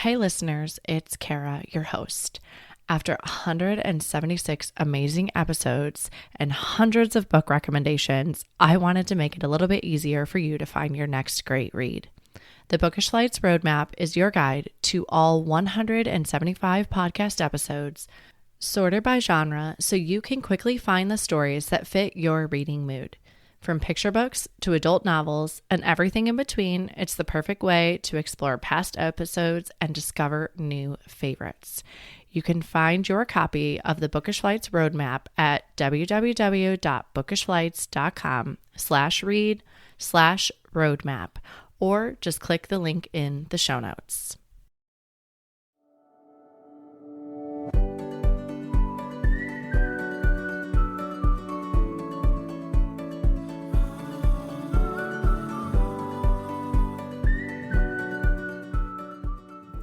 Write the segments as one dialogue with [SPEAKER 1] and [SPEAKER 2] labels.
[SPEAKER 1] Hey, listeners, it's Kara, your host. After 176 amazing episodes and hundreds of book recommendations, I wanted to make it a little bit easier for you to find your next great read. The Bookish Lights Roadmap is your guide to all 175 podcast episodes, sorted by genre, so you can quickly find the stories that fit your reading mood. From picture books to adult novels and everything in between, it's the perfect way to explore past episodes and discover new favorites. You can find your copy of the Bookish Lights Roadmap at www.bookishlights.com/read/roadmap, or just click the link in the show notes.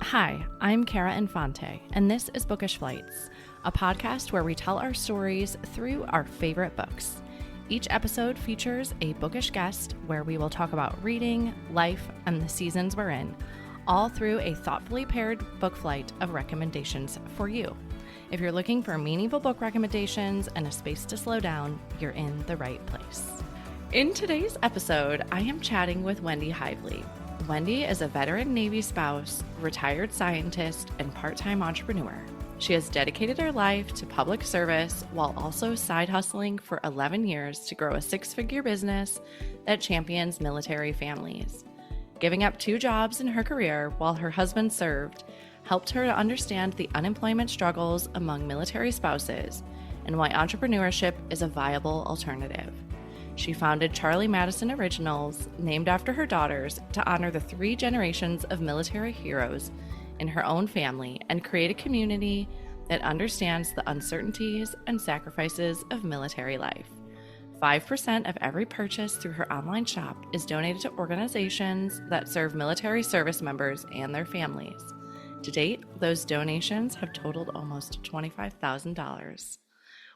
[SPEAKER 1] Hi, I'm Kara Infante, and this is Bookish Flights, a podcast where we tell our stories through our favorite books. Each episode features a bookish guest where we will talk about reading, life, and the seasons we're in, all through a thoughtfully paired book flight of recommendations for you. If you're looking for meaningful book recommendations and a space to slow down, you're in the right place. In today's episode, I am chatting with Wendy Hively. Wendy is a veteran Navy spouse, retired scientist, and part-time entrepreneur. She has dedicated her life to public service while also side hustling for 11 years to grow a six-figure business that champions military families. Giving up 2 jobs in her career while her husband served helped her to understand the unemployment struggles among military spouses and why entrepreneurship is a viable alternative. She founded Charliemadison Originals, named after her daughters, to honor the 3 generations of military heroes in her own family and create a community that understands the uncertainties and sacrifices of military life. 5% of every purchase through her online shop is donated to organizations that serve military service members and their families. To date, those donations have totaled almost $25,000.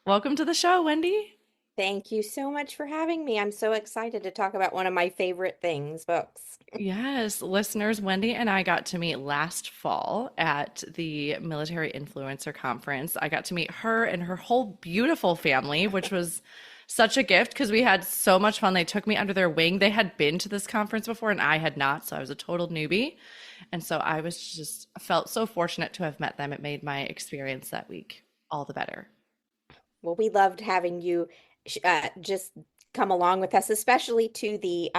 [SPEAKER 1] Welcome to the show, Wendy.
[SPEAKER 2] Thank you so much for having me. I'm so excited to talk about one of my favorite things, books.
[SPEAKER 1] Yes, listeners, Wendy and I got to meet last fall at the Military Influencer Conference. I got to meet her and her whole beautiful family, which was such a gift because we had so much fun. They took me under their wing. They had been to this conference before and I had not, so I was a total newbie. And so I was just felt so fortunate to have met them. It made my experience that week all the better.
[SPEAKER 2] Well, we loved having you just come along with us, especially to the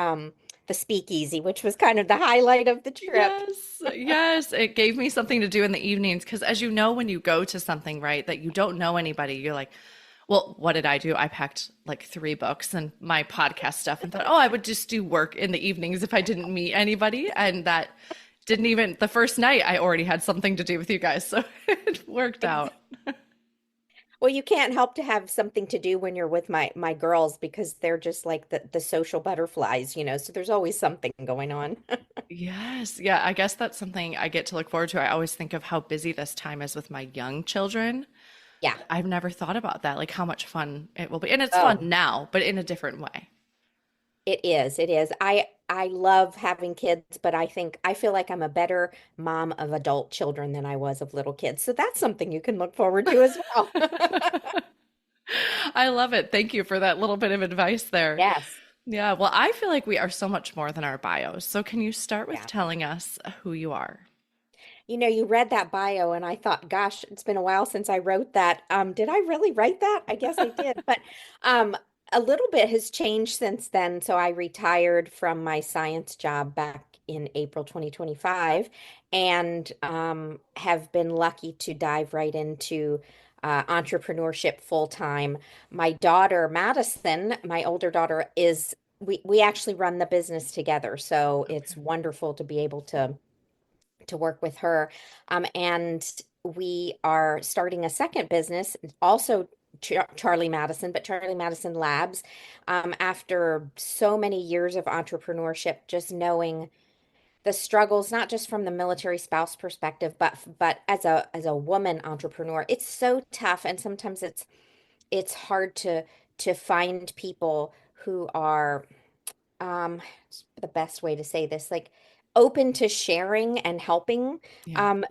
[SPEAKER 2] speakeasy, which was kind of the highlight of the trip.
[SPEAKER 1] Yes, yes. It gave me something to do in the evenings because, as you know, when you go to something, right, that you don't know anybody, you're like, well, what did I do? I packed like 3 books and my podcast stuff and thought, oh, I would just do work in the evenings if I didn't meet anybody. And that didn't even, the first night, I already had something to do with you guys. So it worked out.
[SPEAKER 2] Well, you can't help to have something to do when you're with my girls because they're just like the social butterflies, so there's always something going on.
[SPEAKER 1] Yes. Yeah. I guess that's something I get to look forward to. I always think of how busy this time is with my young children.
[SPEAKER 2] Yeah.
[SPEAKER 1] I've never thought about that, like how much fun it will be. And it's fun
[SPEAKER 2] Oh,
[SPEAKER 1] now, but in a different way.
[SPEAKER 2] it is. It is. I love having kids, but I feel like I'm a better mom of adult children than I was of little kids. So that's something you can look forward to as well.
[SPEAKER 1] I love it. Thank you for that little bit of advice there.
[SPEAKER 2] Yes.
[SPEAKER 1] Yeah. Well, I feel like we are so much more than our bios. So can you start with
[SPEAKER 2] Yeah.
[SPEAKER 1] telling us who you are?
[SPEAKER 2] You read that bio and I thought, gosh, it's been a while since I wrote that. Did I really write that? I guess I did. But um, a little bit has changed since then. So I retired from my science job back in April 2025 and have been lucky to dive right into entrepreneurship full time. My daughter, Madison, my older daughter, we actually run the business together. So it's
[SPEAKER 1] Okay.
[SPEAKER 2] wonderful to be able to work with her. And we are starting a second business, also Charlie Madison, but Charlie Madison Labs. After so many years of entrepreneurship, just knowing the struggles, not just from the military spouse perspective, but as a woman entrepreneur, it's so tough, and sometimes it's hard to find people who are, um, the best way to say this, like open to sharing and helping.
[SPEAKER 1] Yeah.
[SPEAKER 2] Um,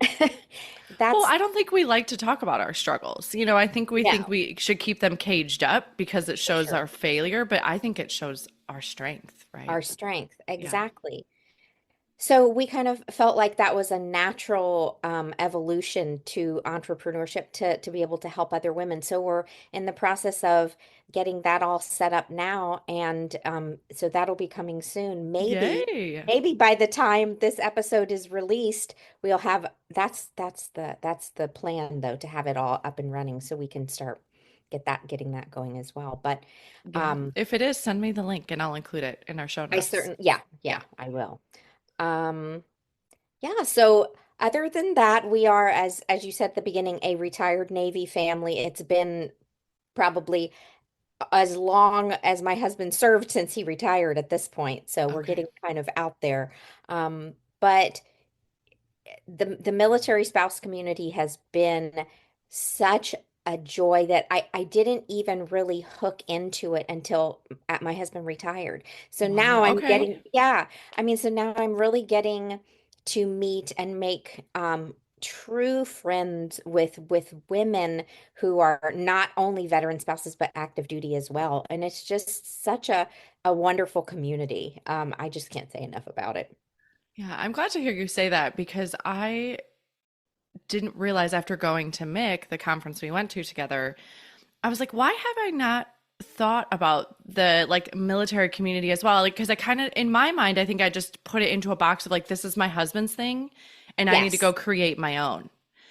[SPEAKER 1] Well,
[SPEAKER 2] that's
[SPEAKER 1] I don't think we like to talk about our struggles. I think
[SPEAKER 2] no,
[SPEAKER 1] we should keep them caged up because it
[SPEAKER 2] for
[SPEAKER 1] shows
[SPEAKER 2] sure.
[SPEAKER 1] our failure, but I think it shows our strength, right?
[SPEAKER 2] Our strength.
[SPEAKER 1] Yeah.
[SPEAKER 2] Exactly. So we kind of felt like that was a natural evolution to entrepreneurship to be able to help other women. So we're in the process of getting that all set up now, and so that'll be coming soon.
[SPEAKER 1] Yay.
[SPEAKER 2] Maybe by the time this episode is released, we'll have that's the plan though, to have it all up and running so we can start getting that going as well. But
[SPEAKER 1] Yeah.
[SPEAKER 2] um,
[SPEAKER 1] If it is, send me the link and I'll include it in our show notes.
[SPEAKER 2] yeah,
[SPEAKER 1] Yeah.
[SPEAKER 2] I will. Um, Yeah, so other than that, we are, as you said at the beginning, a retired Navy family. It's been probably as long as my husband served since he retired at this point. So we're
[SPEAKER 1] Okay.
[SPEAKER 2] getting kind of out there. But the military spouse community has been such a joy that I didn't even really hook into it until my husband retired. So now
[SPEAKER 1] Wow.
[SPEAKER 2] I'm
[SPEAKER 1] Okay.
[SPEAKER 2] getting, yeah, I mean, so now I'm really getting to meet and make true friends with women who are not only veteran spouses but active duty as well. And it's just such a wonderful community. I just can't say enough about it.
[SPEAKER 1] Yeah, I'm glad to hear you say that because I didn't realize after going to MIC, the conference we went to together, I was like, why have I not thought about the like military community as well? Like, because I kind of, in my mind, I think I just put it into a box of like, this is my husband's thing and I need to go
[SPEAKER 2] Yes.
[SPEAKER 1] create my own.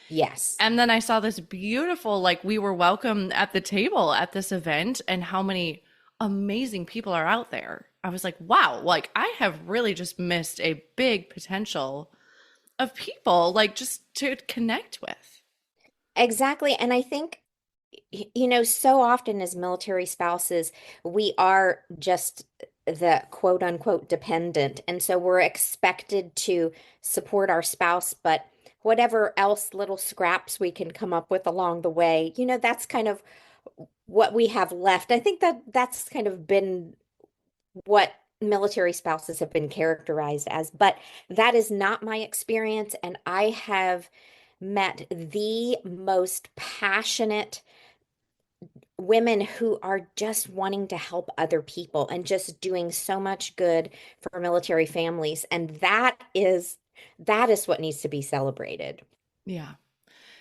[SPEAKER 2] Yes.
[SPEAKER 1] And then I saw this beautiful, like, we were welcome at the table at this event and how many amazing people are out there. I was like, wow, like, I have really just missed a big potential of people, like, just to connect with.
[SPEAKER 2] Exactly. And I think, so often as military spouses, we are just the quote unquote dependent. And so we're expected to support our spouse, but whatever else little scraps we can come up with along the way, that's kind of what we have left. I think that that's kind of been what military spouses have been characterized as, but that is not my experience. And I have met the most passionate women who are just wanting to help other people and just doing so much good for military families. And that is what needs to be celebrated.
[SPEAKER 1] Yeah.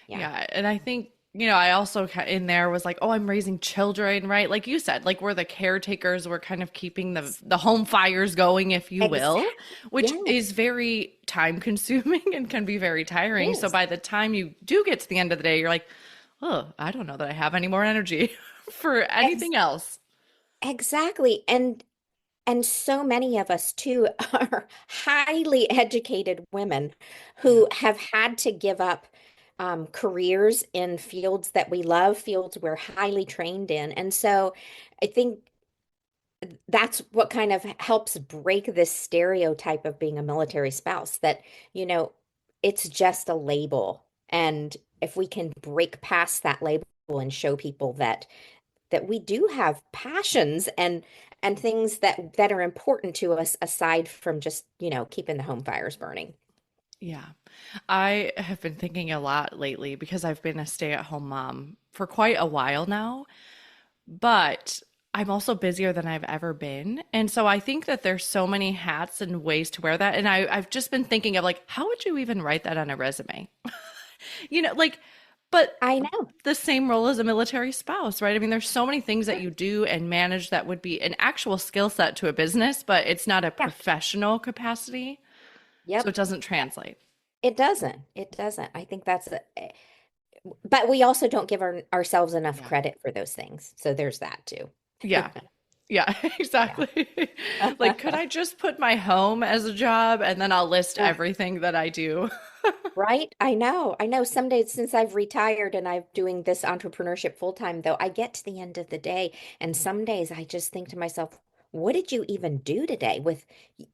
[SPEAKER 2] Yeah.
[SPEAKER 1] Yeah. And I think, I also in there was like, oh, I'm raising children, right? Like you said, like we're the caretakers, we're kind of keeping the home fires going, if you will,
[SPEAKER 2] Exactly.
[SPEAKER 1] which
[SPEAKER 2] Yes,
[SPEAKER 1] is very time consuming and can be very
[SPEAKER 2] it
[SPEAKER 1] tiring. So
[SPEAKER 2] is.
[SPEAKER 1] by the time you do get to the end of the day, you're like, oh, I don't know that I have any more energy for
[SPEAKER 2] Ex
[SPEAKER 1] anything else.
[SPEAKER 2] exactly. And so many of us too are highly educated women
[SPEAKER 1] Yeah.
[SPEAKER 2] who have had to give up careers in fields that we love, fields we're highly trained in. And so I think that's what kind of helps break this stereotype of being a military spouse, that, you know, it's just a label. And if we can break past that label and show people that we do have passions and things that are important to us aside from just, keeping the home fires burning.
[SPEAKER 1] Yeah. I have been thinking a lot lately because I've been a stay-at-home mom for quite a while now. But I'm also busier than I've ever been. And so I think that there's so many hats and ways to wear that. And I've just been thinking of like, how would you even write that on a resume? Like, but
[SPEAKER 2] I know.
[SPEAKER 1] the same role as a military spouse, right? I mean, there's so many things that
[SPEAKER 2] Sure.
[SPEAKER 1] you do and manage that would be an actual skill set to a business, but it's not a
[SPEAKER 2] Yeah.
[SPEAKER 1] professional capacity. So
[SPEAKER 2] Yep.
[SPEAKER 1] it doesn't translate.
[SPEAKER 2] It doesn't. It doesn't. I think but we also don't give ourselves enough
[SPEAKER 1] Yeah.
[SPEAKER 2] credit for those things. So there's that too.
[SPEAKER 1] Yeah. Yeah,
[SPEAKER 2] Yeah.
[SPEAKER 1] exactly. Like, could I just put my home as a job and then I'll list
[SPEAKER 2] Ugh.
[SPEAKER 1] everything that I do?
[SPEAKER 2] Right? I know. I know some days since I've retired and I'm doing this entrepreneurship full time, though, I get to the end of the day and some days I just think to myself, what did you even do today?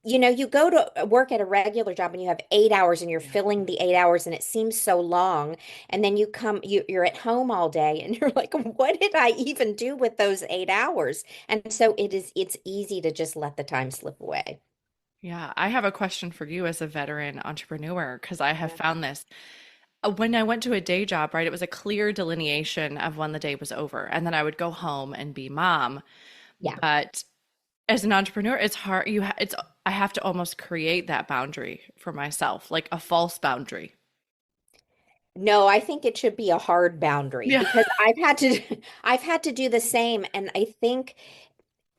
[SPEAKER 2] You go to work at a regular job and you have 8 hours and you're
[SPEAKER 1] Yeah.
[SPEAKER 2] filling the 8 hours and it seems so long. And then you're at home all day and you're like, what did I even do with those 8 hours? And so it's easy to just let the time slip away.
[SPEAKER 1] Yeah, I have a question for you as a veteran entrepreneur because I have
[SPEAKER 2] Yeah.
[SPEAKER 1] found this. When I went to a day job, right, it was a clear delineation of when the day was over, and then I would go home and be mom.
[SPEAKER 2] Yeah.
[SPEAKER 1] But as an entrepreneur, it's hard. It's I have to almost create that boundary for myself, like a false boundary.
[SPEAKER 2] No, I think it should be a hard boundary
[SPEAKER 1] Yeah.
[SPEAKER 2] because I've had to I've had to do the same, and I think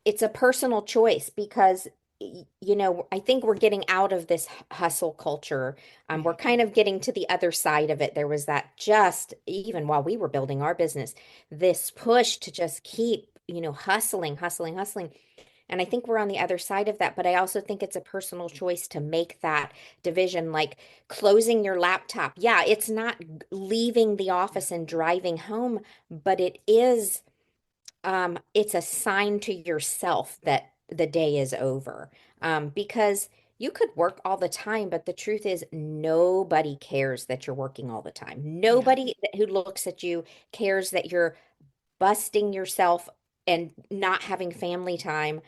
[SPEAKER 2] it's a personal choice because I think we're getting out of this hustle culture.
[SPEAKER 1] Yeah.
[SPEAKER 2] We're kind of getting to the other side of it. There was that just even while we were building our business, this push to just keep, hustling, hustling, hustling. And I think we're on the other side of that, but I also think it's a personal choice to make that division, like closing your laptop. Yeah, it's not leaving the
[SPEAKER 1] Yeah.
[SPEAKER 2] office and driving home, but it's a sign to yourself that the day is over. Because you could work all the time, but the truth is nobody cares that you're working all the time.
[SPEAKER 1] Yeah.
[SPEAKER 2] Nobody who looks at you cares that you're busting yourself and not having family time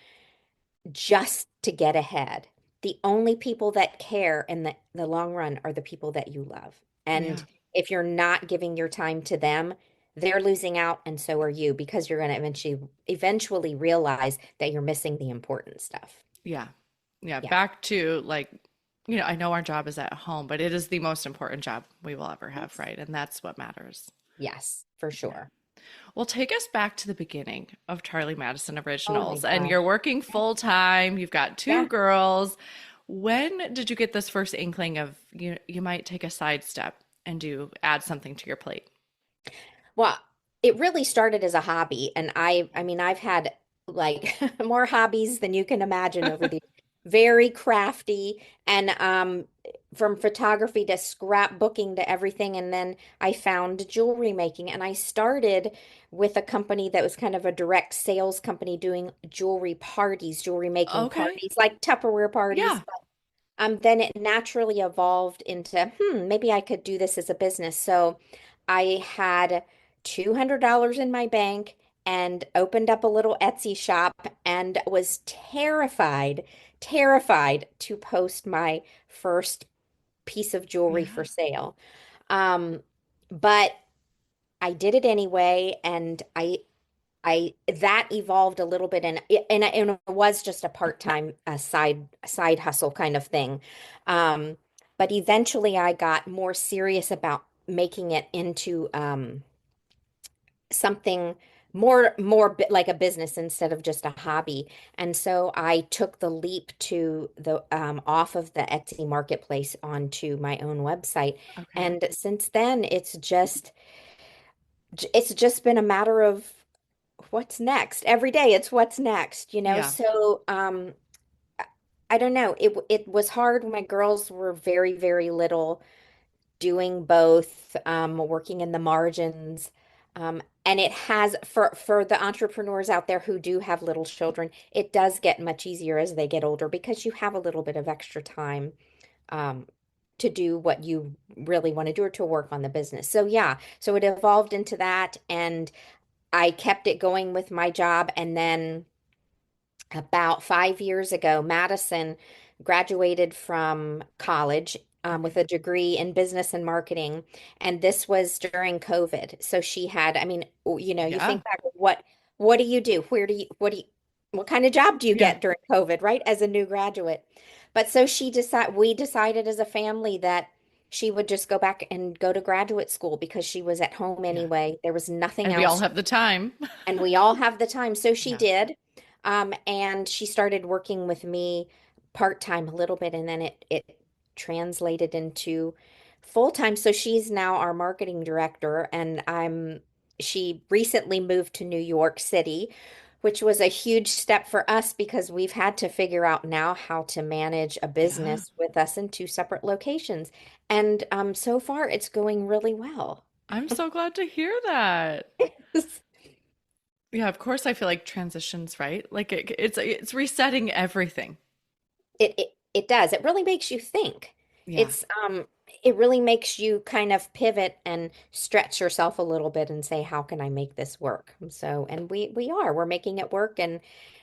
[SPEAKER 2] just to get ahead. The only people that care in the long run are the people that you love. And
[SPEAKER 1] Yeah.
[SPEAKER 2] if you're not giving your time to them, they're losing out and so are you because you're going to eventually realize that you're missing the important stuff.
[SPEAKER 1] Yeah. Yeah.
[SPEAKER 2] Yeah.
[SPEAKER 1] Back to like, I know our job is at home, but it is the most important job we will ever have,
[SPEAKER 2] Yes.
[SPEAKER 1] right? And that's what matters.
[SPEAKER 2] Yes, for
[SPEAKER 1] Yeah.
[SPEAKER 2] sure.
[SPEAKER 1] Well, take us back to the beginning of Charlie Madison
[SPEAKER 2] Oh my
[SPEAKER 1] Originals, and
[SPEAKER 2] gosh.
[SPEAKER 1] you're working full time. You've got two
[SPEAKER 2] Yeah.
[SPEAKER 1] girls. When did you get this first inkling of you might take a sidestep and do add something to your plate?
[SPEAKER 2] Well, it really started as a hobby, and I mean, I've had like more hobbies than you can imagine over the very crafty and from photography to scrapbooking to everything, and then I found jewelry making, and I started with a company that was kind of a direct sales company doing jewelry parties, jewelry making
[SPEAKER 1] Okay.
[SPEAKER 2] parties, like Tupperware parties.
[SPEAKER 1] Yeah.
[SPEAKER 2] Then it naturally evolved into, maybe I could do this as a business. So I had $200 in my bank and opened up a little Etsy shop and was terrified to post my first piece of jewelry for
[SPEAKER 1] Yeah.
[SPEAKER 2] sale. Um, but I did it anyway, and I that evolved a little bit, and it was just a part-time side hustle kind of thing. Um, but eventually I got more serious about making it into something like a business instead of just a hobby. And so I took the leap to the off of the Etsy marketplace onto my own website.
[SPEAKER 1] Okay.
[SPEAKER 2] And since then it's just been a matter of what's next. Every day it's what's next.
[SPEAKER 1] Yeah.
[SPEAKER 2] So I don't know. It was hard when my girls were very, very little, doing both, working in the margins. And it has for the entrepreneurs out there who do have little children, it does get much easier as they get older because you have a little bit of extra time um, to do what you really want to do or to work on the business. So yeah, so it evolved into that, and I kept it going with my job, and then about 5 years ago, Madison graduated from college
[SPEAKER 1] Okay.
[SPEAKER 2] with a degree in business and marketing. And this was during COVID. So she had, I mean, you
[SPEAKER 1] Yeah.
[SPEAKER 2] think back, what do you do? What kind of job do you
[SPEAKER 1] Yeah.
[SPEAKER 2] get during COVID, right? As a new graduate. But so we decided as a family that she would just go back and go to graduate school because she was at home
[SPEAKER 1] Yeah.
[SPEAKER 2] anyway. There was nothing
[SPEAKER 1] And we all
[SPEAKER 2] else
[SPEAKER 1] have the time.
[SPEAKER 2] and we all have the time. So she
[SPEAKER 1] Yeah.
[SPEAKER 2] did. And she started working with me part-time a little bit, and then it translated into full-time. So she's now our marketing director, and she recently moved to New York City, which was a huge step for us because we've had to figure out now how to manage a
[SPEAKER 1] Yeah.
[SPEAKER 2] business with us in two separate locations. And so far it's going really well.
[SPEAKER 1] I'm so glad to hear that. Yeah, of course I feel like transitions, right? Like it's resetting everything.
[SPEAKER 2] It does. It really makes you think.
[SPEAKER 1] Yeah.
[SPEAKER 2] It's it really makes you kind of pivot and stretch yourself a little bit and say, how can I make this work? So, and we're making it work. And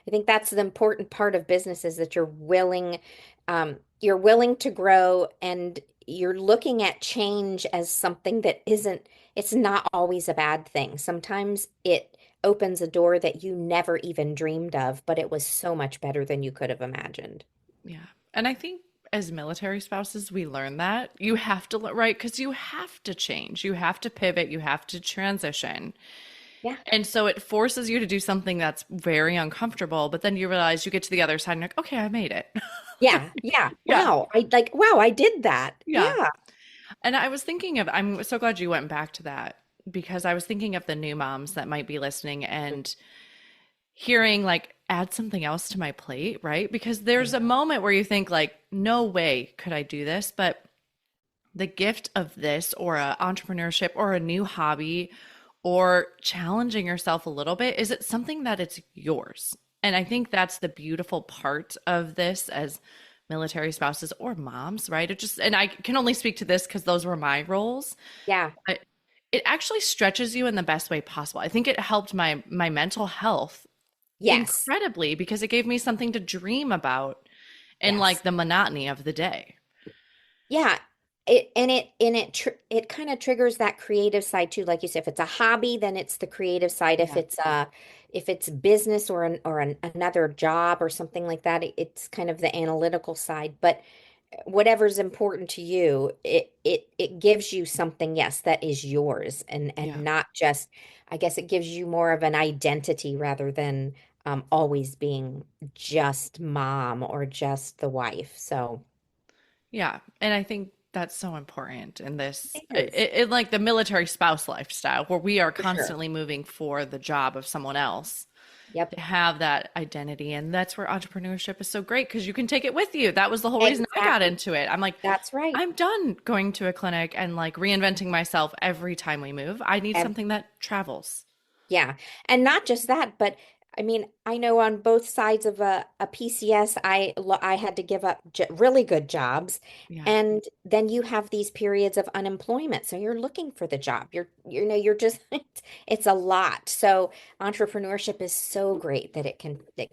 [SPEAKER 2] I think that's the important part of business is that you're willing to grow and you're looking at change as something that it's not always a bad thing. Sometimes it opens a door that you never even dreamed of, but it was so much better than you could have imagined.
[SPEAKER 1] Yeah. And I think as military spouses, we learn that you have to, right? Because you have to change, you have to pivot, you have to transition.
[SPEAKER 2] Yeah.
[SPEAKER 1] And so it forces you to do something that's very uncomfortable, but then you realize you get to the other side and you're like, okay, I made it.
[SPEAKER 2] Yeah. Yeah.
[SPEAKER 1] Yeah.
[SPEAKER 2] Wow, I did that.
[SPEAKER 1] Yeah.
[SPEAKER 2] Yeah.
[SPEAKER 1] And I was thinking of, I'm so glad you went back to that because I was thinking of the new moms that might be listening and hearing like add something else to my plate, right? Because there's a moment where you think like, no way could I do this, but the gift of this or a entrepreneurship or a new hobby or challenging yourself a little bit is it something that it's yours. And I think that's the beautiful part of this as military spouses or moms, right? It just, and I can only speak to this because those were my roles.
[SPEAKER 2] Yeah.
[SPEAKER 1] But it actually stretches you in the best way possible. I think it helped my mental health
[SPEAKER 2] Yes.
[SPEAKER 1] incredibly because it gave me something to dream about in
[SPEAKER 2] Yes.
[SPEAKER 1] like the monotony of the day.
[SPEAKER 2] Yeah. It kind of triggers that creative side too. Like you said, if it's a hobby, then it's the creative side.
[SPEAKER 1] Yeah.
[SPEAKER 2] If it's business another job or something like that, it's kind of the analytical side. But whatever's important to you, it gives you something, yes, that is yours and
[SPEAKER 1] Yeah.
[SPEAKER 2] not just, I guess it gives you more of an identity rather than always being just mom or just the wife. So
[SPEAKER 1] Yeah. And I think that's so important in this,
[SPEAKER 2] it is
[SPEAKER 1] like the military spouse lifestyle where we are
[SPEAKER 2] for sure.
[SPEAKER 1] constantly moving for the job of someone else
[SPEAKER 2] Yep.
[SPEAKER 1] to have that identity. And that's where entrepreneurship is so great because you can take it with you. That was the whole reason I got
[SPEAKER 2] Exactly.
[SPEAKER 1] into it. I'm like,
[SPEAKER 2] That's right.
[SPEAKER 1] I'm done going to a clinic and like reinventing myself every time we move. I need something that travels.
[SPEAKER 2] Yeah. And not just that, but I mean, I know on both sides of a PCS, I had to give up j really good jobs.
[SPEAKER 1] Yeah.
[SPEAKER 2] And then you have these periods of unemployment. So you're looking for the job. You're just, it's a lot. So entrepreneurship is so great that it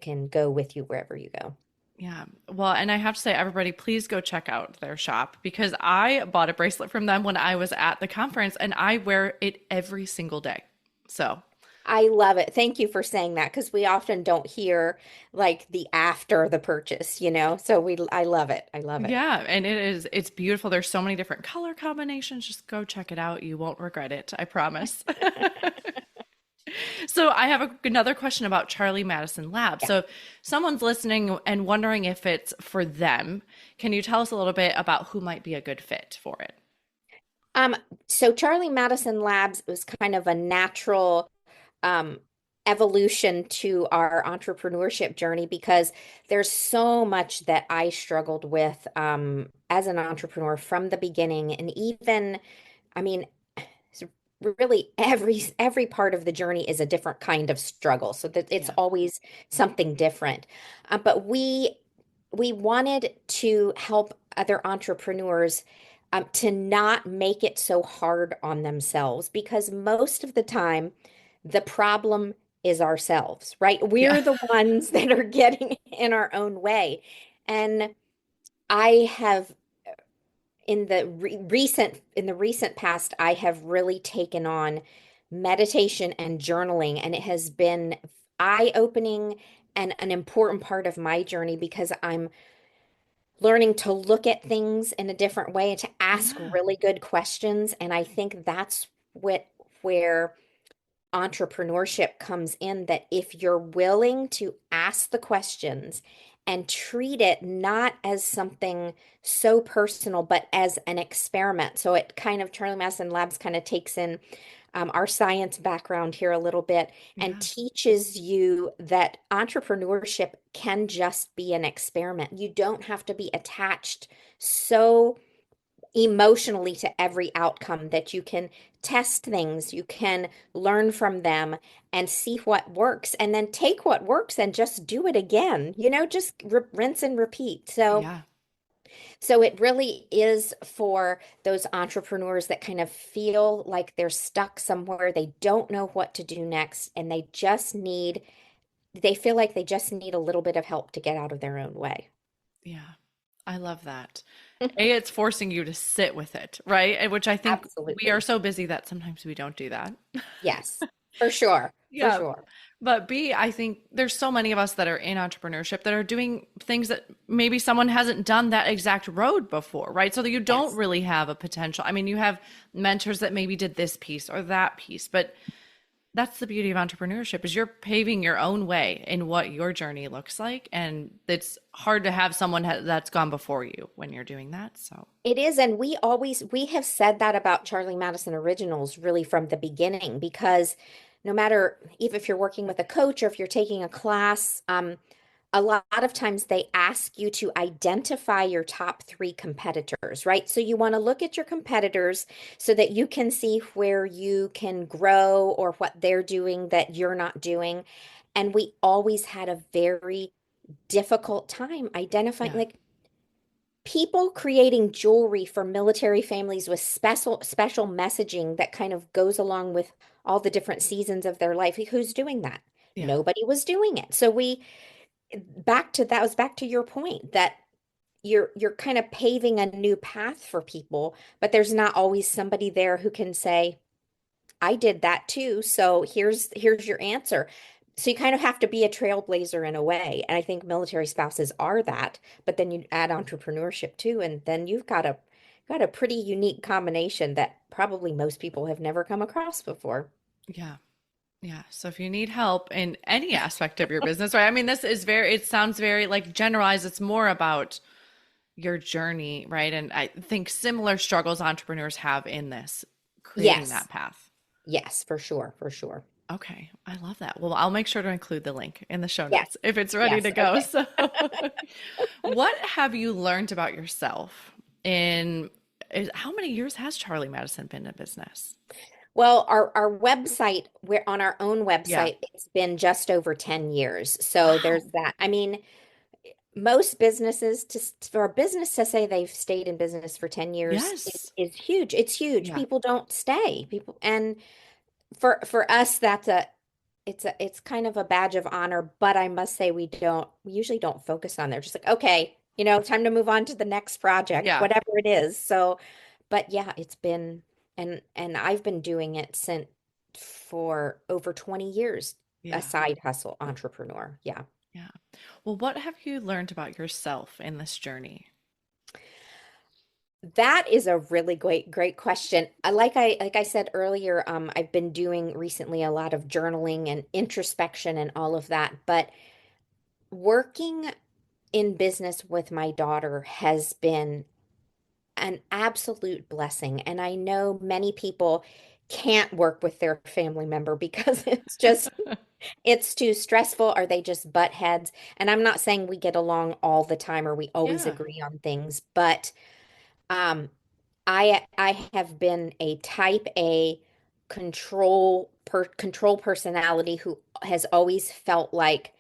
[SPEAKER 2] can go with you wherever you go.
[SPEAKER 1] Yeah. Well, and I have to say, everybody, please go check out their shop because I bought a bracelet from them when I was at the conference and I wear it every single day. So,
[SPEAKER 2] I love it. Thank you for saying that because we often don't hear like the after the purchase, you know? So I love it. I love it.
[SPEAKER 1] yeah, and it's beautiful. There's so many different color combinations. Just go check it out. You won't regret it. I promise. So, I have another question about Charliemadison Labs.
[SPEAKER 2] Yeah.
[SPEAKER 1] So, if someone's listening and wondering if it's for them, can you tell us a little bit about who might be a good fit for it?
[SPEAKER 2] Um, so Charlie Madison Labs was kind of a natural um, evolution to our entrepreneurship journey because there's so much that I struggled with as an entrepreneur from the beginning, and even, I mean, s- really every part of the journey is a different kind of struggle, so that it's
[SPEAKER 1] Yeah.
[SPEAKER 2] always something different. But we wanted to help other entrepreneurs to not make it so hard on themselves because most of the time the problem is ourselves, right?
[SPEAKER 1] Yeah.
[SPEAKER 2] We're the ones that are getting in our own way. And I have in the recent past, I have really taken on meditation and journaling, and it has been eye-opening and an important part of my journey because I'm learning to look at things in a different way and to ask
[SPEAKER 1] Yeah.
[SPEAKER 2] really good questions. And I think that's where entrepreneurship comes in, that if you're willing to ask the questions and treat it not as something so personal, but as an experiment. So it kind of, Charlie Madison Labs kind of takes in our science background here a little bit and
[SPEAKER 1] Yeah.
[SPEAKER 2] teaches you that entrepreneurship can just be an experiment. You don't have to be attached so emotionally to every outcome, that you can test things, you can learn from them and see what works, and then take what works and just do it again, just rinse and repeat. So
[SPEAKER 1] Yeah.
[SPEAKER 2] So it really is for those entrepreneurs that kind of feel like they're stuck somewhere, they don't know what to do next, and they feel like they just need a little bit of help to get out of their own way.
[SPEAKER 1] Yeah, I love that. It's forcing you to sit with it, right? And which I think we are
[SPEAKER 2] Absolutely.
[SPEAKER 1] so busy that sometimes we don't do that.
[SPEAKER 2] Yes, for sure. For
[SPEAKER 1] Yeah.
[SPEAKER 2] sure.
[SPEAKER 1] But B, I think there's so many of us that are in entrepreneurship that are doing things that maybe someone hasn't done that exact road before, right? So that you don't
[SPEAKER 2] Yes.
[SPEAKER 1] really have a potential. I mean, you have mentors that maybe did this piece or that piece, but that's the beauty of entrepreneurship is you're paving your own way in what your journey looks like. And it's hard to have someone that's gone before you when you're doing that. So,
[SPEAKER 2] It is, and we have said that about Charlie Madison Originals really from the beginning because no matter if you're working with a coach or if you're taking a class, a lot of times they ask you to identify your top three competitors, right? So you want to look at your competitors so that you can see where you can grow or what they're doing that you're not doing. And we always had a very difficult time identifying,
[SPEAKER 1] yeah.
[SPEAKER 2] like people creating jewelry for military families with special messaging that kind of goes along with all the different seasons of their life. Who's doing that?
[SPEAKER 1] Yeah.
[SPEAKER 2] Nobody was doing it. So we back to your point that you're kind of paving a new path for people, but there's not always somebody there who can say, I did that too, so here's your answer. So you kind of have to be a trailblazer in a way. And I think military spouses are that, but then you add entrepreneurship too, and then you've got a pretty unique combination that probably most people have never come across before.
[SPEAKER 1] Yeah. Yeah. So if you need help in any aspect of your business, right? I mean, this is it sounds very like generalized. It's more about your journey, right? And I think similar struggles entrepreneurs have in this, creating
[SPEAKER 2] Yes.
[SPEAKER 1] that path.
[SPEAKER 2] Yes, for sure, for sure.
[SPEAKER 1] Okay. I love that. Well, I'll make sure to include the link in the show
[SPEAKER 2] Yes.
[SPEAKER 1] notes if it's ready
[SPEAKER 2] Yes.
[SPEAKER 1] to go.
[SPEAKER 2] Okay.
[SPEAKER 1] So, what have you learned about yourself in how many years has Charlie Madison been in business?
[SPEAKER 2] Well, our website, we're on our own
[SPEAKER 1] Yeah.
[SPEAKER 2] website, it's been just over 10 years. So there's
[SPEAKER 1] Wow.
[SPEAKER 2] that. I mean, most businesses for a business to say they've stayed in business for 10 years
[SPEAKER 1] Yes.
[SPEAKER 2] is huge. It's huge.
[SPEAKER 1] Yeah.
[SPEAKER 2] People don't stay. People and for us it's kind of a badge of honor, but I must say we usually don't focus on there. Just like, okay, time to move on to the next project,
[SPEAKER 1] Yeah.
[SPEAKER 2] whatever it is. So, but yeah, it's been and I've been doing it since for over 20 years, a
[SPEAKER 1] Yeah.
[SPEAKER 2] side hustle entrepreneur. Yeah.
[SPEAKER 1] Yeah. Well, what have you learned about yourself in this journey?
[SPEAKER 2] That is a really great question. Like I said earlier, I've been doing recently a lot of journaling and introspection and all of that, but working in business with my daughter has been an absolute blessing. And I know many people can't work with their family member because it's too stressful or they just butt heads. And I'm not saying we get along all the time or we always
[SPEAKER 1] Yeah.
[SPEAKER 2] agree on things, but um I have been a type A control personality who has always felt like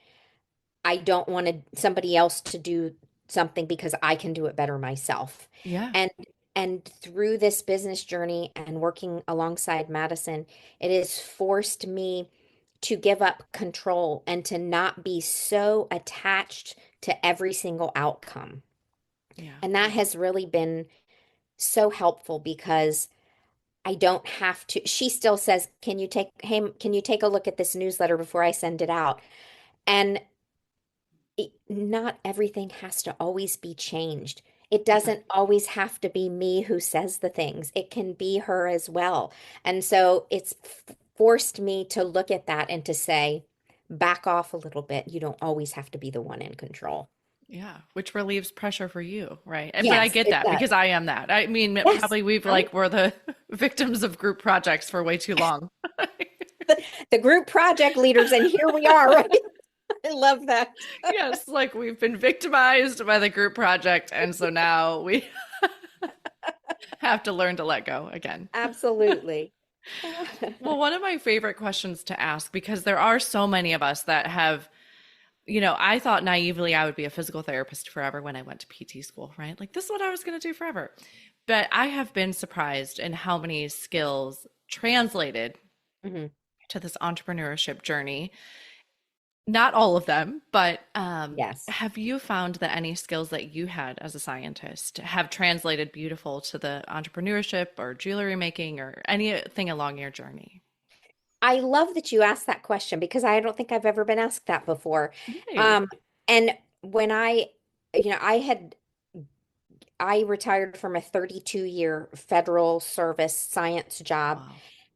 [SPEAKER 2] I don't want somebody else to do something because I can do it better myself.
[SPEAKER 1] Yeah.
[SPEAKER 2] And through this business journey and working alongside Madison, it has forced me to give up control and to not be so attached to every single outcome.
[SPEAKER 1] Yeah.
[SPEAKER 2] And that has really been so helpful because I don't have to. She still says, can you take a look at this newsletter before I send it out?" And not everything has to always be changed. It
[SPEAKER 1] Yeah.
[SPEAKER 2] doesn't always have to be me who says the things. It can be her as well. And so it's forced me to look at that and to say, back off a little bit. You don't always have to be the one in control.
[SPEAKER 1] Yeah, which relieves pressure for you, right? But I
[SPEAKER 2] Yes,
[SPEAKER 1] get
[SPEAKER 2] it
[SPEAKER 1] that
[SPEAKER 2] does.
[SPEAKER 1] because I am that. I mean,
[SPEAKER 2] Yes,
[SPEAKER 1] probably we've
[SPEAKER 2] right.
[SPEAKER 1] like we're the victims of group projects for way too long.
[SPEAKER 2] The group project leaders, and here we are, right? I love that.
[SPEAKER 1] Yes, like we've been victimized by the group project, and so now we have to learn to let go again.
[SPEAKER 2] Absolutely.
[SPEAKER 1] Well, one of my favorite questions to ask, because there are so many of us that have I thought naively I would be a physical therapist forever when I went to PT school, right? Like, this is what I was going to do forever. But I have been surprised in how many skills translated
[SPEAKER 2] Hmm.
[SPEAKER 1] to this entrepreneurship journey. Not all of them, but
[SPEAKER 2] Yes.
[SPEAKER 1] have you found that any skills that you had as a scientist have translated beautiful to the entrepreneurship or jewelry making or anything along your journey?
[SPEAKER 2] I love that you asked that question because I don't think I've ever been asked that before.
[SPEAKER 1] Yay.
[SPEAKER 2] Um, and when I retired from a 32-year federal service science job.
[SPEAKER 1] Wow.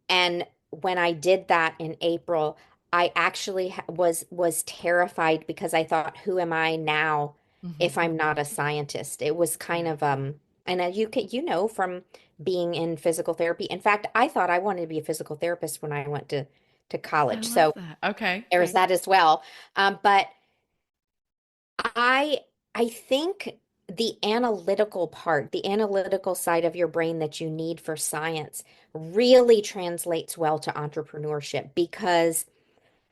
[SPEAKER 2] And when I did that in April, I actually was terrified because I thought, who am I now if
[SPEAKER 1] Hmm.
[SPEAKER 2] I'm not a scientist? It was kind
[SPEAKER 1] Yeah.
[SPEAKER 2] of and you know from being in physical therapy. In fact, I thought I wanted to be a physical therapist when I went to
[SPEAKER 1] I
[SPEAKER 2] college.
[SPEAKER 1] love
[SPEAKER 2] So
[SPEAKER 1] that. Okay.
[SPEAKER 2] there's
[SPEAKER 1] Okay.
[SPEAKER 2] that as well. But I I think the analytical side of your brain that you need for science really translates well to entrepreneurship because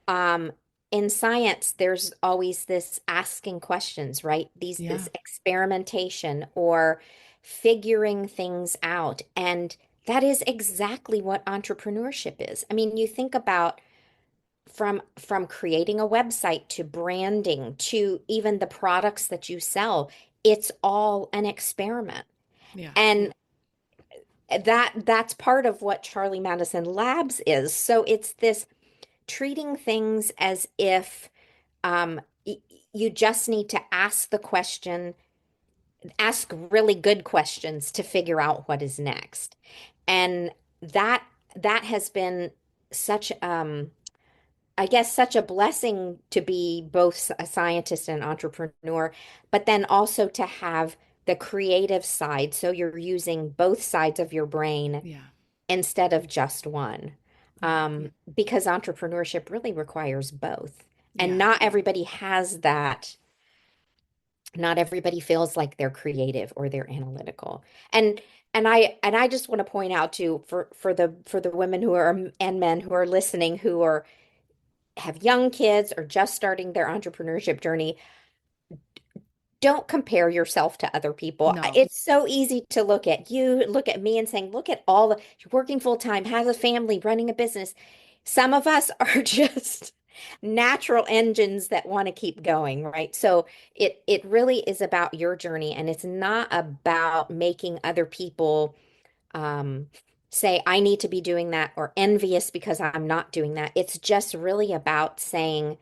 [SPEAKER 2] um in science there's always this asking questions, right? This
[SPEAKER 1] Yeah.
[SPEAKER 2] experimentation or figuring things out. And that is exactly what entrepreneurship is. I mean, you think about from creating a website to branding to even the products that you sell, it's all an experiment.
[SPEAKER 1] Yeah.
[SPEAKER 2] And that's part of what Charlie Madison Labs is. So it's this treating things as if y you just need to ask the question, ask really good questions to figure out what is next. And that that has been such I guess such a blessing to be both a scientist and an entrepreneur, but then also to have the creative side. So you're using both sides of your brain
[SPEAKER 1] Yeah.
[SPEAKER 2] instead of just one.
[SPEAKER 1] Yeah.
[SPEAKER 2] Because entrepreneurship really requires both. And
[SPEAKER 1] Yeah.
[SPEAKER 2] not everybody has that. Not everybody feels like they're creative or they're analytical. And and I just want to point out too for the women who are and men who are listening who are have young kids or just starting their entrepreneurship journey, don't compare yourself to other people.
[SPEAKER 1] No.
[SPEAKER 2] It's so easy to look at me and saying, look at all the you're working full time, has a family, running a business. Some of us are just natural engines that want to keep going, right? So it really is about your journey and it's not about making other people um say I need to be doing that or envious because I'm not doing that. It's just really about saying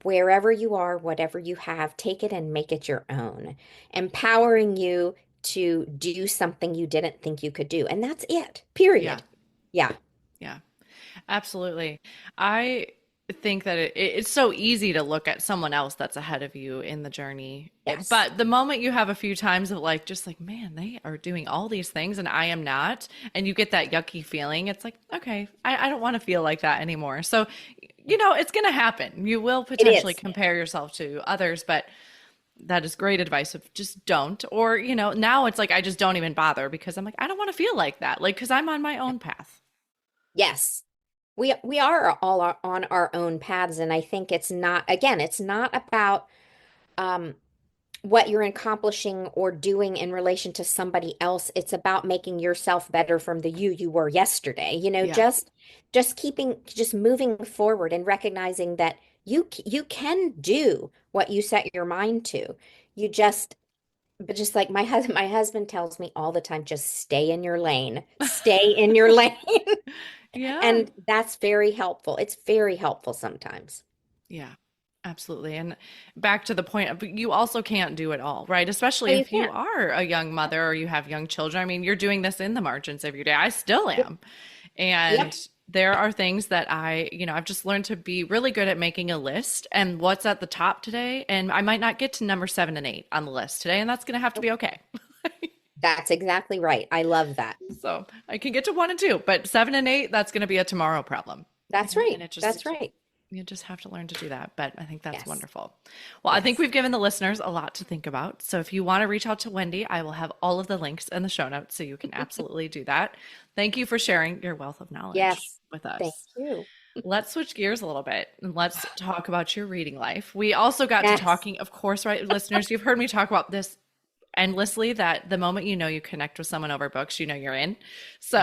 [SPEAKER 2] wherever you are, whatever you have, take it and make it your own, empowering you to do something you didn't think you could do. And that's it,
[SPEAKER 1] Yeah.
[SPEAKER 2] period. Yeah.
[SPEAKER 1] Yeah. Absolutely. I think that it's so easy to look at someone else that's ahead of you in the journey.
[SPEAKER 2] Yes.
[SPEAKER 1] But the moment you have a few times of like, just like, man, they are doing all these things and I am not, and you get that yucky feeling, it's like, okay, I don't want to feel like that anymore. So, it's going to happen. You will
[SPEAKER 2] It
[SPEAKER 1] potentially
[SPEAKER 2] is.
[SPEAKER 1] compare yourself to others, but that is great advice of just don't. Or, now it's like, I just don't even bother because I'm like, I don't want to feel like that. Like, because I'm on my own path.
[SPEAKER 2] Yes. We are all on our own paths, and I think it's not, again, it's not about um what you're accomplishing or doing in relation to somebody else. It's about making yourself better from the you were yesterday.
[SPEAKER 1] Yeah.
[SPEAKER 2] Just moving forward and recognizing that you can do what you set your mind to. You just but just like my husband tells me all the time, just stay in your lane. Stay in your lane.
[SPEAKER 1] Yeah.
[SPEAKER 2] And that's very helpful. It's very helpful sometimes.
[SPEAKER 1] Yeah, absolutely. And back to the point, but you also can't do it all, right?
[SPEAKER 2] No,
[SPEAKER 1] Especially
[SPEAKER 2] you
[SPEAKER 1] if you
[SPEAKER 2] can't.
[SPEAKER 1] are a young mother or you have young children. I mean, you're doing this in the margins of your day. I still
[SPEAKER 2] Yep.
[SPEAKER 1] am. And
[SPEAKER 2] Yep.
[SPEAKER 1] there are things that I've just learned to be really good at making a list and what's at the top today. And I might not get to number 7 and 8 on the list today, and that's going to have to be okay.
[SPEAKER 2] That's exactly right. I love that.
[SPEAKER 1] So I can get to 1 and 2, but 7 and 8, that's going to be a tomorrow problem.
[SPEAKER 2] That's right.
[SPEAKER 1] And it just,
[SPEAKER 2] That's right.
[SPEAKER 1] you just have to learn to do that. But I think that's
[SPEAKER 2] Yes.
[SPEAKER 1] wonderful. Well, I think
[SPEAKER 2] Yes.
[SPEAKER 1] we've given the listeners a lot to think about. So if you want to reach out to Wendy, I will have all of the links in the show notes so you can absolutely do that. Thank you for sharing your wealth of knowledge
[SPEAKER 2] Yes.
[SPEAKER 1] with
[SPEAKER 2] Thank
[SPEAKER 1] us.
[SPEAKER 2] you.
[SPEAKER 1] Let's switch gears a little bit and let's talk about your reading life. We also got to
[SPEAKER 2] Yes.
[SPEAKER 1] talking, of course, right, listeners, you've heard me talk about this endlessly that the moment you know you connect with someone over books, you know you're in. So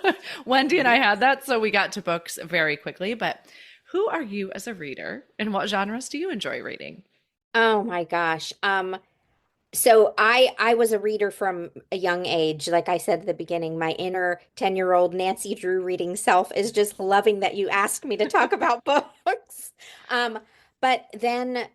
[SPEAKER 2] Yep.
[SPEAKER 1] Wendy and I
[SPEAKER 2] Yep.
[SPEAKER 1] had that, so we got to books very quickly. But who are you as a reader and what genres do you enjoy reading?
[SPEAKER 2] Oh my gosh. So I was a reader from a young age. Like I said at the beginning, my inner 10-year-old Nancy Drew reading self is just loving that you asked me to talk about books. Um, but then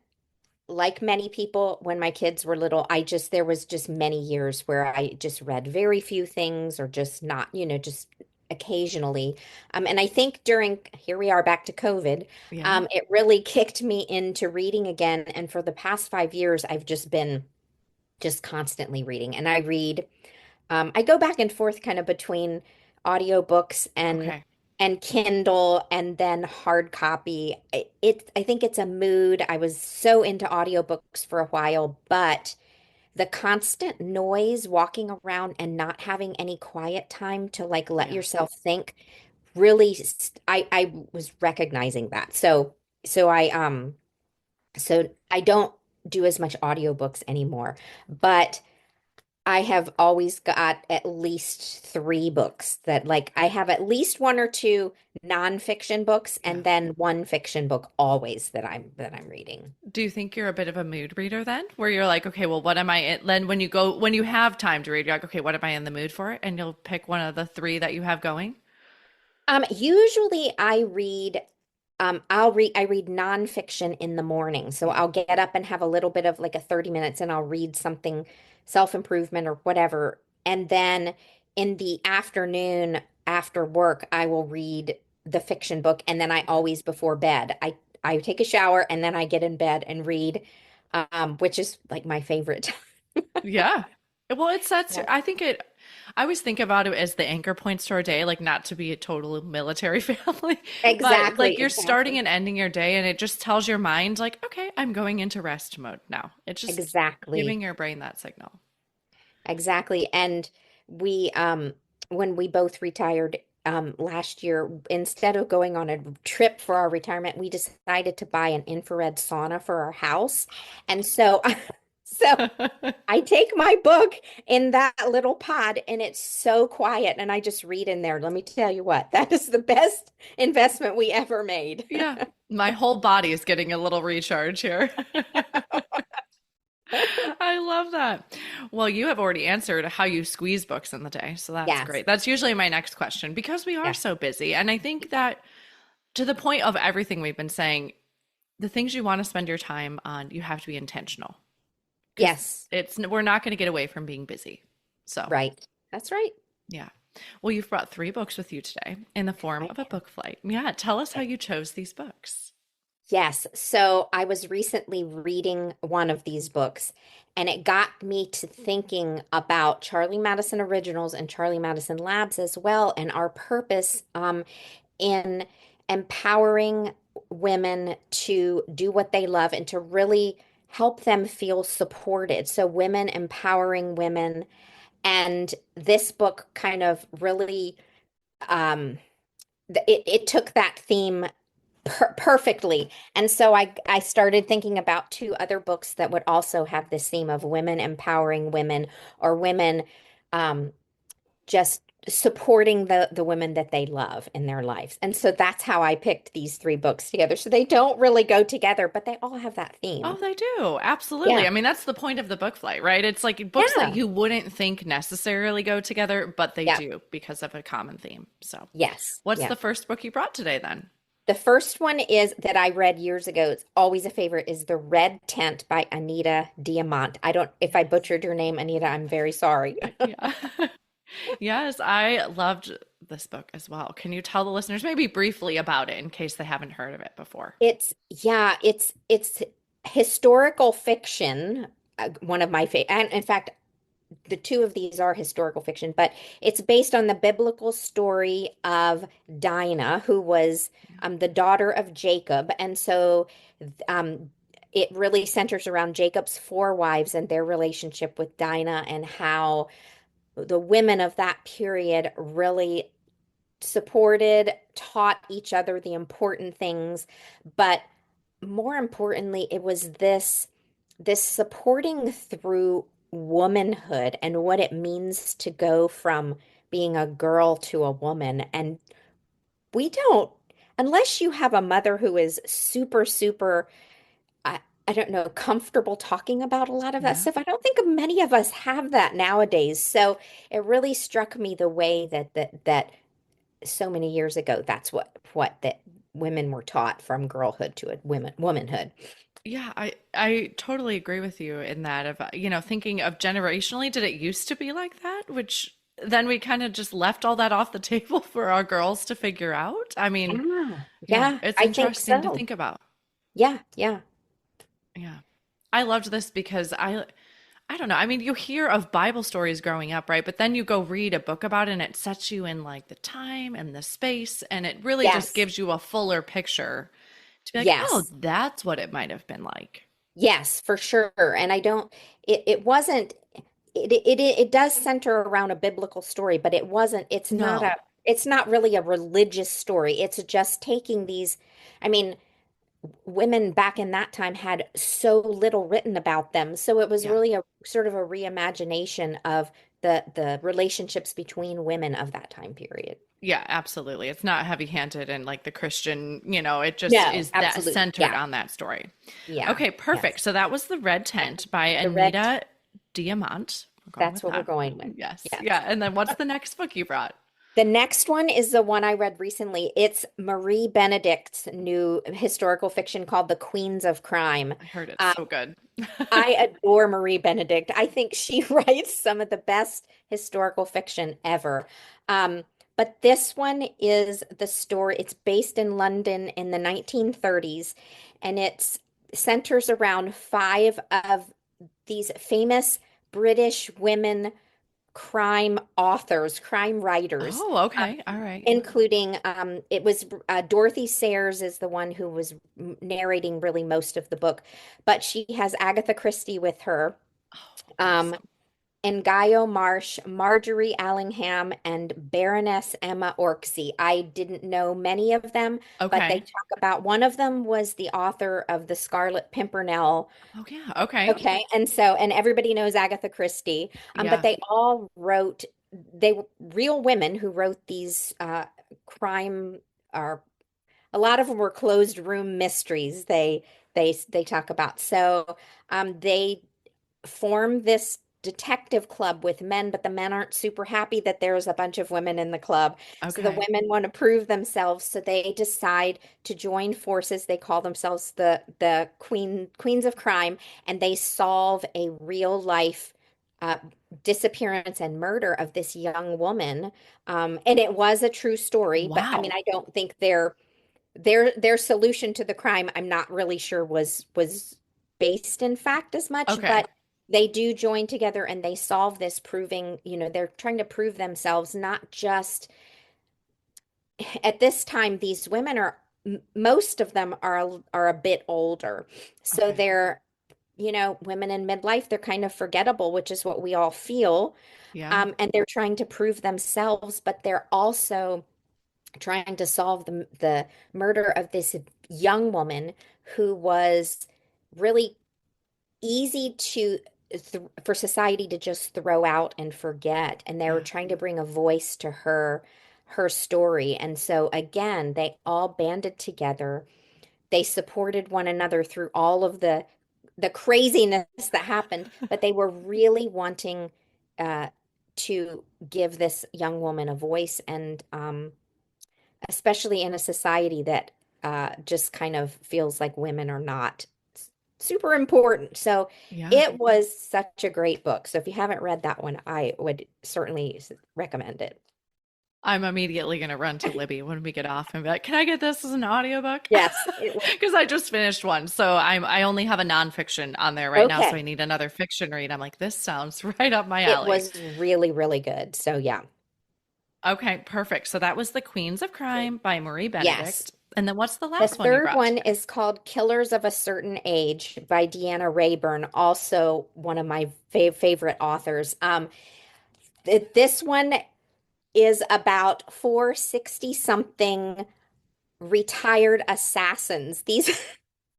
[SPEAKER 2] like many people, when my kids were little, there was just many years where I just read very few things or just not, just occasionally. And I think here we are back to COVID,
[SPEAKER 1] Yeah.
[SPEAKER 2] it really kicked me into reading again. And for the past 5 years, I've just been just constantly reading. And I go back and forth kind of between audiobooks
[SPEAKER 1] Okay.
[SPEAKER 2] and Kindle and then hard copy. I think it's a mood. I was so into audiobooks for a while, but the constant noise walking around and not having any quiet time to like let
[SPEAKER 1] Yeah.
[SPEAKER 2] yourself think really I was recognizing that. So I don't do as much audiobooks anymore, but I have always got at least three books that like I have at least one or two nonfiction books
[SPEAKER 1] Yeah.
[SPEAKER 2] and then one fiction book always that I'm reading.
[SPEAKER 1] Do you think you're a bit of a mood reader then? Where you're like, okay, well, what am I in? Then when you have time to read, you're like, okay, what am I in the mood for? And you'll pick one of the three that you have going.
[SPEAKER 2] Usually I read nonfiction in the morning. So
[SPEAKER 1] Yeah.
[SPEAKER 2] I'll get up and have a little bit of like a 30 minutes and I'll read something self-improvement or whatever. And then in the afternoon after work, I will read the fiction book. And then I always before bed, I take a shower and then I get in bed and read, which is like my favorite.
[SPEAKER 1] Yeah. Well, it sets,
[SPEAKER 2] Yeah.
[SPEAKER 1] I always think about it as the anchor points to our day, like not to be a total military family, but like
[SPEAKER 2] Exactly,
[SPEAKER 1] you're starting
[SPEAKER 2] exactly,
[SPEAKER 1] and ending your day and it just tells your mind, like, okay, I'm going into rest mode now. It's just
[SPEAKER 2] exactly.
[SPEAKER 1] giving your brain that signal.
[SPEAKER 2] Exactly. And we, when we both retired last year, instead of going on a trip for our retirement, we decided to buy an infrared sauna for our house. And so, so I take my book in that little pod and it's so quiet and I just read in there. Let me tell you what, that is the best investment we ever made.
[SPEAKER 1] Yeah. My whole body is getting a little recharge here. I love that. Well, you have already answered how you squeeze books in the day, so that's
[SPEAKER 2] Yes.
[SPEAKER 1] great. That's usually my next question because we are
[SPEAKER 2] Yeah.
[SPEAKER 1] so busy. And I think that to the point of everything we've been saying, the things you want to spend your time on, you have to be intentional because
[SPEAKER 2] Yes.
[SPEAKER 1] we're not going to get away from being busy. So,
[SPEAKER 2] Right. That's right.
[SPEAKER 1] yeah. Well, you've brought three books with you today in the form
[SPEAKER 2] I
[SPEAKER 1] of a book flight. Yeah, tell us how you chose these books.
[SPEAKER 2] Yes. So I was recently reading one of these books, and it got me to thinking about Charlie Madison Originals and Charlie Madison Labs as well, and our purpose in empowering women to do what they love and to really help them feel supported. So, women empowering women. And this book kind of really, um, it took that theme perfectly. And so I started thinking about two other books that would also have this theme of women empowering women or women um, just supporting the women that they love in their lives. And so that's how I picked these three books together. So they don't really go together, but they all have that
[SPEAKER 1] Oh,
[SPEAKER 2] theme.
[SPEAKER 1] they do. Absolutely.
[SPEAKER 2] Yeah.
[SPEAKER 1] I mean, that's the point of the book flight, right? It's like books that
[SPEAKER 2] Yeah.
[SPEAKER 1] you wouldn't think necessarily go together, but they
[SPEAKER 2] Yeah.
[SPEAKER 1] do because of a common theme. So,
[SPEAKER 2] Yes.
[SPEAKER 1] what's
[SPEAKER 2] Yeah.
[SPEAKER 1] the first book you brought today then?
[SPEAKER 2] The first one is that I read years ago. It's always a favorite is The Red Tent by Anita Diamant. I don't, if I butchered your name, Anita, I'm very sorry.
[SPEAKER 1] Yeah. Yes, I loved this book as well. Can you tell the listeners maybe briefly about it in case they haven't heard of it before?
[SPEAKER 2] Yeah, it's historical fiction. One of my favorite, and in fact, the two of these are historical fiction, but it's based on the biblical story of Dinah, who was the daughter of Jacob, and so um, it really centers around Jacob's four wives and their relationship with Dinah and how the women of that period really supported, taught each other the important things, but more importantly, it was this supporting through womanhood and what it means to go from being a girl to a woman. And we don't, unless you have a mother who is super, super, I don't know, comfortable talking about a lot of that
[SPEAKER 1] Yeah.
[SPEAKER 2] stuff. I don't think many of us have that nowadays. So it really struck me the way that so many years ago, that's what that women were taught from girlhood to a womanhood.
[SPEAKER 1] Yeah, I totally agree with you in that of thinking of generationally, did it used to be like that? Which then we kind of just left all that off the table for our girls to figure out. I mean,
[SPEAKER 2] Yeah,
[SPEAKER 1] yeah,
[SPEAKER 2] yeah,
[SPEAKER 1] it's
[SPEAKER 2] I think
[SPEAKER 1] interesting to
[SPEAKER 2] so.
[SPEAKER 1] think about.
[SPEAKER 2] Yeah, yeah,
[SPEAKER 1] Yeah. I loved this because I don't know. I mean, you hear of Bible stories growing up, right? But then you go read a book about it and it sets you in like the time and the space and it really just
[SPEAKER 2] yes,
[SPEAKER 1] gives you a fuller picture to be like, "Oh,
[SPEAKER 2] yes,
[SPEAKER 1] that's what it might have been like."
[SPEAKER 2] yes, for sure. And I don't, it wasn't, it does center around a biblical story, but it wasn't,
[SPEAKER 1] No.
[SPEAKER 2] it's not really a religious story. It's just taking these, I mean, women back in that time had so little written about them. So it was
[SPEAKER 1] Yeah.
[SPEAKER 2] really a sort of a reimagination of the relationships between women of that time period.
[SPEAKER 1] Yeah, absolutely. It's not heavy-handed and like the Christian, it just
[SPEAKER 2] No,
[SPEAKER 1] is that
[SPEAKER 2] absolutely.
[SPEAKER 1] centered
[SPEAKER 2] Yeah.
[SPEAKER 1] on that story.
[SPEAKER 2] Yeah.
[SPEAKER 1] Okay, perfect.
[SPEAKER 2] Yes.
[SPEAKER 1] So that was The Red
[SPEAKER 2] And
[SPEAKER 1] Tent by
[SPEAKER 2] the red,
[SPEAKER 1] Anita Diamant. We're going
[SPEAKER 2] that's
[SPEAKER 1] with
[SPEAKER 2] what we're
[SPEAKER 1] that.
[SPEAKER 2] going with.
[SPEAKER 1] Yes.
[SPEAKER 2] Yes.
[SPEAKER 1] Yeah. And then what's the next book you brought?
[SPEAKER 2] The next one is the one I read recently. It's Marie Benedict's new historical fiction called The Queens of Crime.
[SPEAKER 1] I heard it's
[SPEAKER 2] Um,
[SPEAKER 1] so good.
[SPEAKER 2] I adore Marie Benedict. I think she writes some of the best historical fiction ever. Um, but this one is the story. It's based in London in the 1930s, and it's centers around five of these famous British women crime authors, crime writers,
[SPEAKER 1] Oh, okay. All right.
[SPEAKER 2] including it was Dorothy Sayers is the one who was narrating really most of the book, but she has Agatha Christie with her.
[SPEAKER 1] Oh,
[SPEAKER 2] Um,
[SPEAKER 1] awesome.
[SPEAKER 2] and Guyo Marsh, Marjorie Allingham, and Baroness Emma Orczy. I didn't know many of them, but they
[SPEAKER 1] Okay.
[SPEAKER 2] talk about one of them was the author of The Scarlet Pimpernel.
[SPEAKER 1] Oh, yeah. Okay.
[SPEAKER 2] Okay, and everybody knows Agatha Christie, but
[SPEAKER 1] Yeah.
[SPEAKER 2] they all wrote, they were real women who wrote these crime, or a lot of them were closed room mysteries. They talk about. So they form this detective club with men, but the men aren't super happy that there's a bunch of women in the club. So the
[SPEAKER 1] Okay.
[SPEAKER 2] women want to prove themselves, so they decide to join forces. They call themselves the Queens of Crime, and they solve a real life uh, disappearance and murder of this young woman. And it was a true story, but I mean,
[SPEAKER 1] Wow.
[SPEAKER 2] I don't think their solution to the crime, I'm not really sure was based in fact as much,
[SPEAKER 1] Okay.
[SPEAKER 2] but they do join together and they solve this, proving, they're trying to prove themselves, not just at this time. These women are most of them are a bit older. So
[SPEAKER 1] Okay.
[SPEAKER 2] they're, women in midlife, they're kind of forgettable, which is what we all feel.
[SPEAKER 1] Yeah.
[SPEAKER 2] And they're trying to prove themselves, but they're also trying to solve the murder of this young woman who was really easy for society to just throw out and forget, and they were
[SPEAKER 1] Yeah.
[SPEAKER 2] trying to bring a voice to her story. And so again, they all banded together. They supported one another through all of the craziness that happened, but they were really wanting uh to give this young woman a voice, and especially in a society that just kind of feels like women are not super important. So
[SPEAKER 1] Yeah.
[SPEAKER 2] it was such a great book. So if you haven't read that one, I would certainly recommend it.
[SPEAKER 1] I'm immediately going to run to Libby when we get off and be like, "Can I get this as an audiobook?"
[SPEAKER 2] Yes, it was
[SPEAKER 1] Because I just finished one. So I only have a nonfiction on there right now, so I
[SPEAKER 2] okay.
[SPEAKER 1] need another fiction read. I'm like, this sounds right up my
[SPEAKER 2] It
[SPEAKER 1] alley.
[SPEAKER 2] was really, really good. So yeah.
[SPEAKER 1] Okay, perfect. So that was The Queens of Crime by Marie
[SPEAKER 2] Yes.
[SPEAKER 1] Benedict. And then what's the
[SPEAKER 2] The
[SPEAKER 1] last one you
[SPEAKER 2] third
[SPEAKER 1] brought?
[SPEAKER 2] one is called Killers of a Certain Age by Deanna Rayburn, also one of my favorite authors. This one is about four 60-something retired assassins. These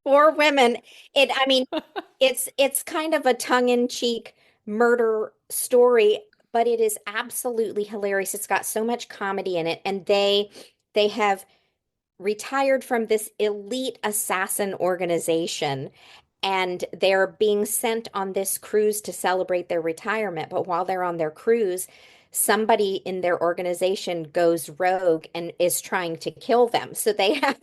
[SPEAKER 2] four women. I mean, it's kind of a tongue-in-cheek murder story, but it is absolutely hilarious. It's got so much comedy in it, and they have retired from this elite assassin organization, and they're being sent on this cruise to celebrate their retirement. But while they're on their cruise, somebody in their organization goes rogue and is trying to kill them. So they have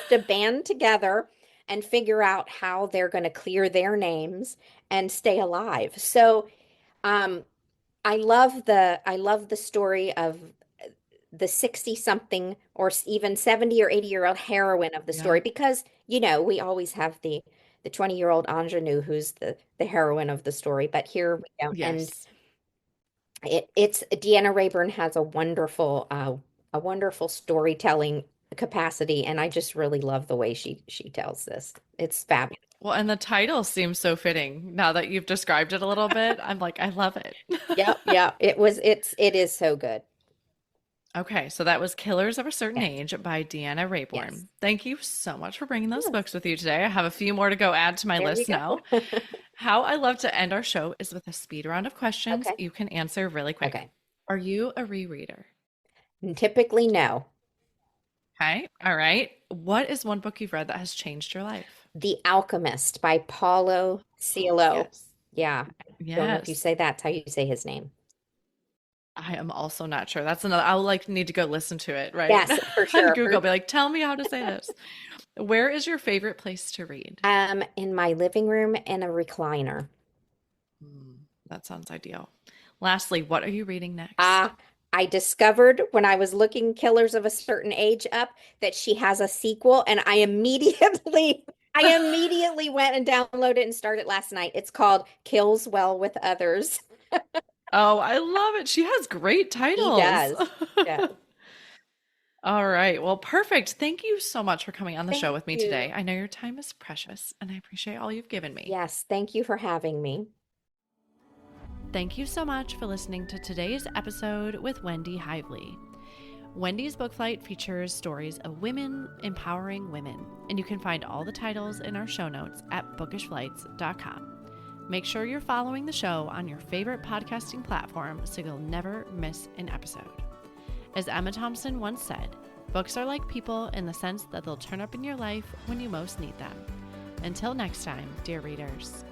[SPEAKER 2] to band together and figure out how they're going to clear their names and stay alive. So um, I love the story of the 60 something or even 70 or 80-year-old heroine of the
[SPEAKER 1] Yeah.
[SPEAKER 2] story, because we always have the 20-year-old ingenue who's the heroine of the story, but here we don't. And
[SPEAKER 1] Yes.
[SPEAKER 2] it's Deanna Rayburn has a wonderful storytelling capacity, and I just really love the way she tells this. It's fabulous.
[SPEAKER 1] Well, and the title seems so fitting now that you've described it a little bit. I'm like, I love it.
[SPEAKER 2] Yep, yeah. It is so good.
[SPEAKER 1] Okay, so that was Killers of a Certain
[SPEAKER 2] Yes,
[SPEAKER 1] Age by Deanna
[SPEAKER 2] yes.
[SPEAKER 1] Rayborn. Thank you so much for bringing those
[SPEAKER 2] Yeah,
[SPEAKER 1] books with you today. I have a few more to go add to my
[SPEAKER 2] there you
[SPEAKER 1] list now.
[SPEAKER 2] go.
[SPEAKER 1] How I love to end our show is with a speed round of questions
[SPEAKER 2] Okay,
[SPEAKER 1] you can answer really quick.
[SPEAKER 2] okay.
[SPEAKER 1] Are you a rereader?
[SPEAKER 2] Typically, no.
[SPEAKER 1] Okay, all right. What is one book you've read that has changed your life?
[SPEAKER 2] The Alchemist by Paulo Coelho.
[SPEAKER 1] Yes.
[SPEAKER 2] Yeah, I don't know if you
[SPEAKER 1] Yes.
[SPEAKER 2] say that's how you say his name.
[SPEAKER 1] I am also not sure. That's another, I'll like need to go listen to it, right?
[SPEAKER 2] Yes, for
[SPEAKER 1] On
[SPEAKER 2] sure.
[SPEAKER 1] Google, be like, tell me how to say this. Where is your favorite place to read?
[SPEAKER 2] In my living room in a recliner.
[SPEAKER 1] Hmm, that sounds ideal. Lastly, what are you reading next?
[SPEAKER 2] Ah, I discovered when I was looking Killers of a Certain Age up that she has a sequel, and I immediately went and downloaded it and started last night. It's called Kills Well with Others.
[SPEAKER 1] Oh, I love it. She has great
[SPEAKER 2] He
[SPEAKER 1] titles.
[SPEAKER 2] does. Yeah.
[SPEAKER 1] All right. Well, perfect. Thank you so much for coming on the show
[SPEAKER 2] Thank
[SPEAKER 1] with me
[SPEAKER 2] you.
[SPEAKER 1] today. I know your time is precious, and I appreciate all you've given me.
[SPEAKER 2] Yes, thank you for having me.
[SPEAKER 1] Thank you so much for listening to today's episode with Wendy Hively. Wendy's Book Flight features stories of women empowering women, and you can find all the titles in our show notes at bookishflights.com. Make sure you're following the show on your favorite podcasting platform so you'll never miss an episode. As Emma Thompson once said, books are like people in the sense that they'll turn up in your life when you most need them. Until next time, dear readers.